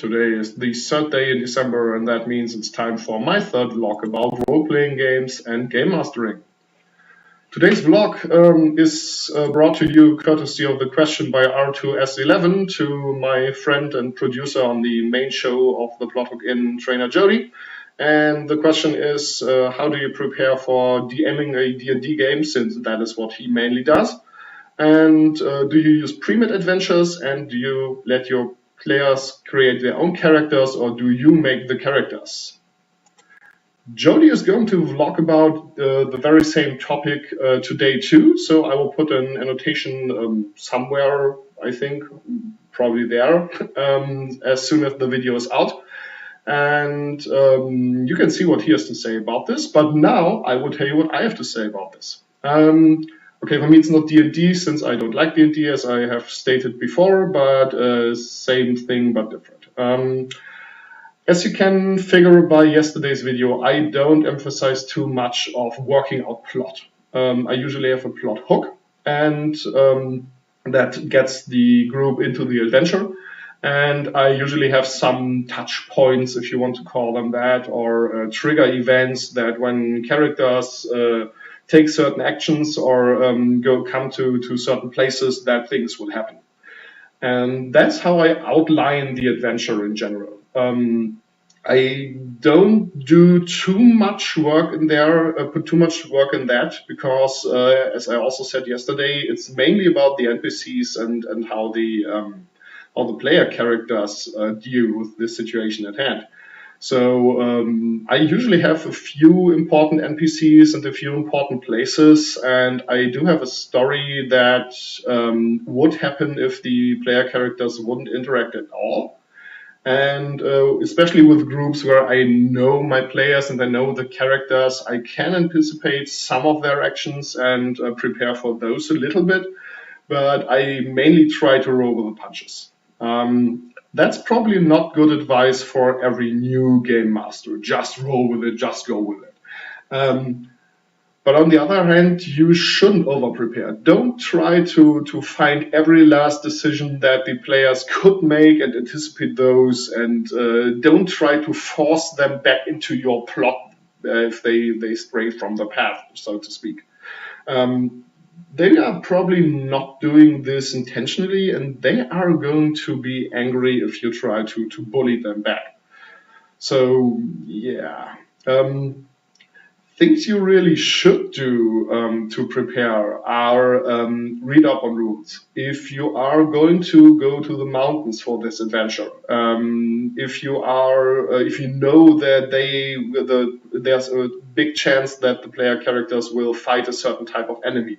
Today is the third day in December, and that means it's time for my third vlog about role-playing games and game mastering. Today's vlog is brought to you courtesy of the question by R2S11 to my friend and producer on the main show of the Plot Hook Inn, trainer Jodie. And the question is, how do you prepare for DMing a D&D game, since that is what he mainly does? And do you use pre-made adventures, and do you let your players create their own characters, or do you make the characters? Jodie is going to vlog about the very same topic today too, so I will put an annotation somewhere, I think, probably there, as soon as the video is out. And you can see what he has to say about this, but now I will tell you what I have to say about this. Okay, for me it's not D&D, since I don't like D&D, as I have stated before, but same thing but different. As you can figure by yesterday's video, I don't emphasize too much of working out plot. I usually have a plot hook, and that gets the group into the adventure. And I usually have some touch points, if you want to call them that, or trigger events that when characters take certain actions or come to certain places, that things will happen. And that's how I outline the adventure in general. I don't do too much work in there, put too much work in that, because as I also said yesterday, it's mainly about the NPCs and how the player characters deal with this situation at hand. So I usually have a few important NPCs and a few important places, and I do have a story that would happen if the player characters wouldn't interact at all. And especially with groups where I know my players and I know the characters, I can anticipate some of their actions and prepare for those a little bit, but I mainly try to roll with the punches. That's probably not good advice for every new game master. Just roll with it, just go with it. But on the other hand, you shouldn't over-prepare. Don't try to find every last decision that the players could make and anticipate those, and don't try to force them back into your plot if they stray from the path, so to speak. They are probably not doing this intentionally, and they are going to be angry if you try to bully them back. So, yeah. Things you really should do to prepare are read up on rules. If you are going to go to the mountains for this adventure, if you know that there's a big chance that the player characters will fight a certain type of enemy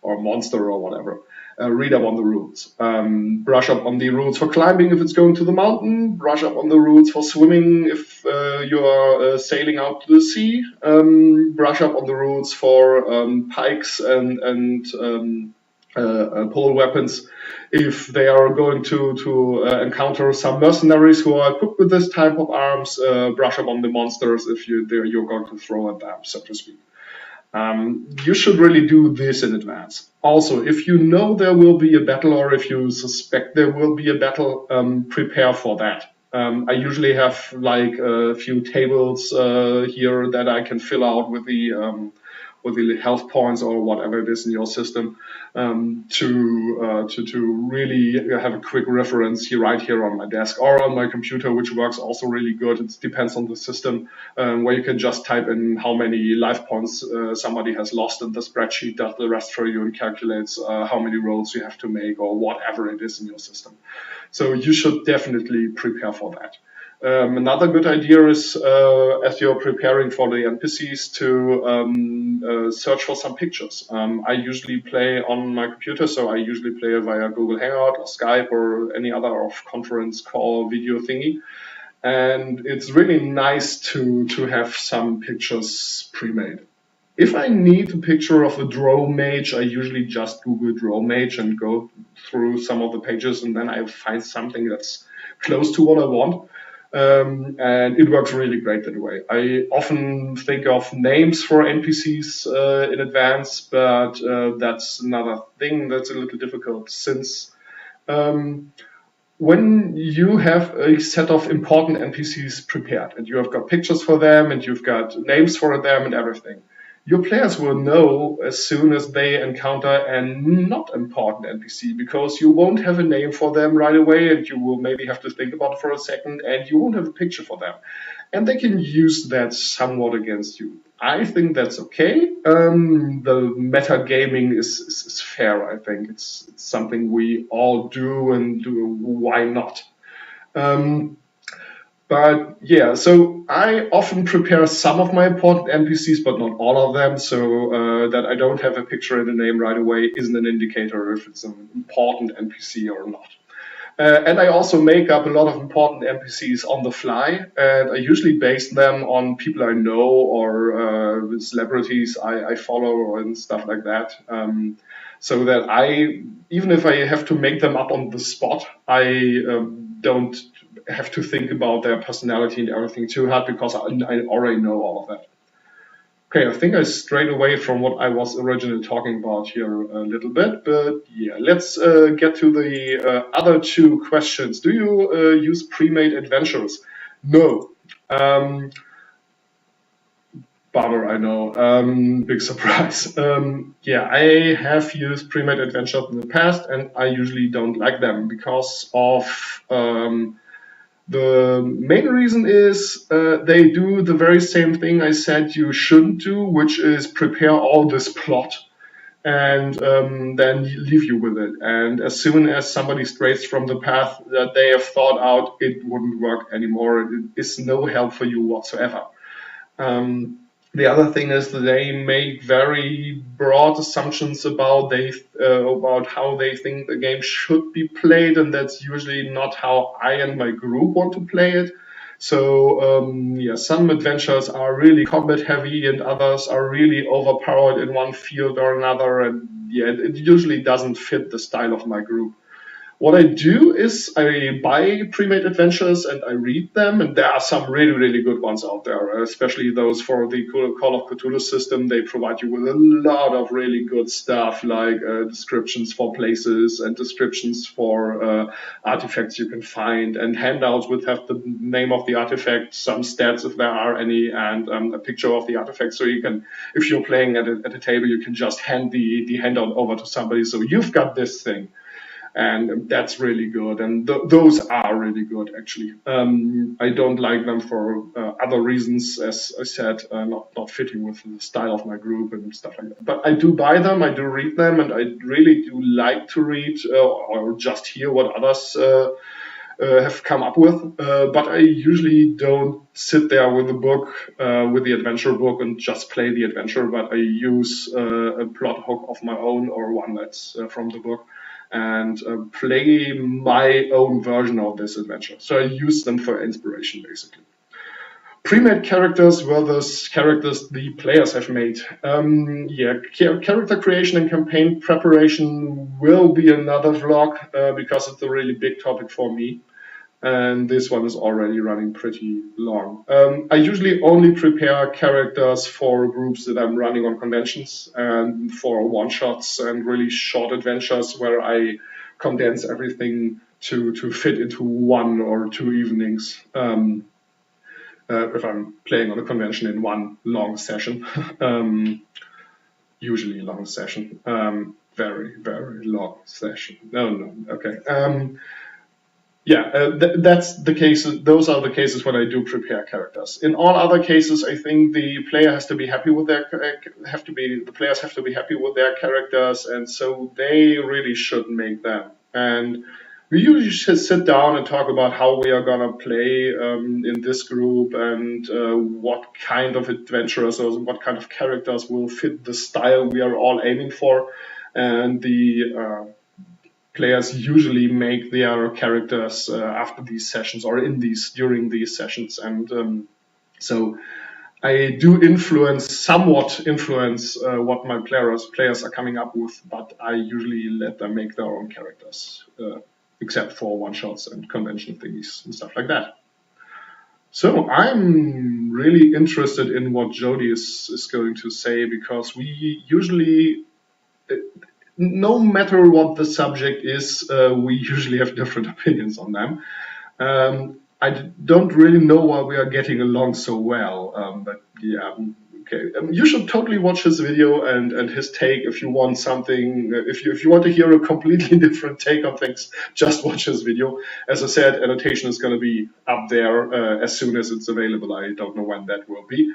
or monster or whatever, read up on the rules. Brush up on the rules for climbing if it's going to the mountain, brush up on the rules for swimming if you are sailing out to the sea, brush up on the rules for pikes and pole weapons if they are going to encounter some mercenaries who are equipped with this type of arms, brush up on the monsters if you're going to throw at them, so to speak. You should really do this in advance. Also, if you know there will be a battle, or if you suspect there will be a battle, prepare for that. I usually have like a few tables here that I can fill out with the health points or whatever it is in your system, to really have a quick reference right here on my desk or on my computer, which works also really good. It depends on the system, where you can just type in how many life points somebody has lost, and the spreadsheet does the rest for you and calculates how many rolls you have to make or whatever it is in your system. So you should definitely prepare for that. Another good idea is, as you're preparing for the NPCs, to search for some pictures. I usually play on my computer, so I usually play via Google Hangout or Skype or any other conference call video thingy. And it's really nice to have some pictures pre-made. If I need a picture of a draw mage, I usually just Google draw mage and go through some of the pages, and then I find something that's close to what I want. And it works really great that way. I often think of names for NPCs in advance, but that's another thing that's a little difficult, since when you have a set of important NPCs prepared and you have got pictures for them and you've got names for them and everything, your players will know as soon as they encounter a not important NPC, because you won't have a name for them right away and you will maybe have to think about it for a second and you won't have a picture for them. And they can use that somewhat against you. I think that's okay. The meta gaming is fair, I think. It's something we all do, and why not? But yeah, so I often prepare some of my important NPCs, but not all of them. So that I don't have a picture and a name right away isn't an indicator if it's an important NPC or not. And I also make up a lot of important NPCs on the fly, and I usually base them on people I know or celebrities I follow and stuff like that. So that even if I have to make them up on the spot, I don't have to think about their personality and everything too hard, because I already know all of that. Okay, I think I strayed away from what I was originally talking about here a little bit, but yeah, let's get to the other two questions. Do you use pre-made adventures? No. Bummer, I know. Big surprise. Yeah, I have used pre-made adventures in the past, and I usually don't like them because of the main reason is they do the very same thing I said you shouldn't do, which is prepare all this plot and then leave you with it. And as soon as somebody strays from the path that they have thought out, it wouldn't work anymore. It is no help for you whatsoever. The other thing is that they make very broad assumptions about how they think the game should be played, and that's usually not how I and my group want to play it. So yeah, some adventures are really combat heavy, and others are really overpowered in one field or another, and yeah, it usually doesn't fit the style of my group. What I do is I buy pre-made adventures and I read them, and there are some really, really good ones out there, especially those for the Call of Cthulhu system. They provide you with a lot of really good stuff, like descriptions for places and descriptions for artifacts you can find, and handouts would have the name of the artifact, some stats if there are any, and a picture of the artifact. So you can, if you're playing at a table, you can just hand the handout over to somebody. So you've got this thing. And that's really good, and those are really good actually. I don't like them for other reasons, as I said, not fitting with the style of my group and stuff like that. But I do buy them, I do read them, and I really do like to read or just hear what others have come up with. But I usually don't sit there with the book, with the adventure book, and just play the adventure. But I use a plot hook of my own or one that's from the book, and play my own version of this adventure. So I use them for inspiration, basically. Pre-made characters versus characters the players have made. Yeah, character creation and campaign preparation will be another vlog because it's a really big topic for me. And this one is already running pretty long. I usually only prepare characters for groups that I'm running on conventions and for one-shots and really short adventures where I condense everything to fit into 1 or 2 evenings. If I'm playing on a convention in one long session, usually long session, very, very long session. No, okay. Yeah, that's the case. Those are the cases when I do prepare characters. In all other cases, I think the player has to be happy with the players have to be happy with their characters, and so they really should make them. And we usually should sit down and talk about how we are gonna play in this group, and what kind of adventurers or what kind of characters will fit the style we are all aiming for, and the players usually make their characters after these sessions or during these sessions, and so I do somewhat influence what my players are coming up with, but I usually let them make their own characters, except for one shots and convention thingies and stuff like that. So I'm really interested in what Jodie is going to say, because we usually no matter what the subject is, we usually have different opinions on them. Don't really know why we are getting along so well, but yeah. Okay, you should totally watch his video and his take if you want something. If you want to hear a completely different take on things, just watch his video. As I said, annotation is going to be up there as soon as it's available. I don't know when that will be.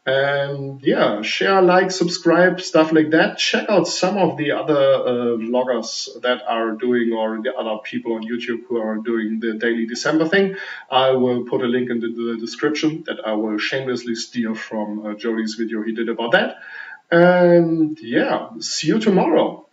And yeah, share, like, subscribe, stuff like that. Check out some of the other vloggers that are doing, or the other people on YouTube who are doing the daily December thing. I will put a link in the description that I will shamelessly steal from Jodie's video he did about that. And yeah, see you tomorrow.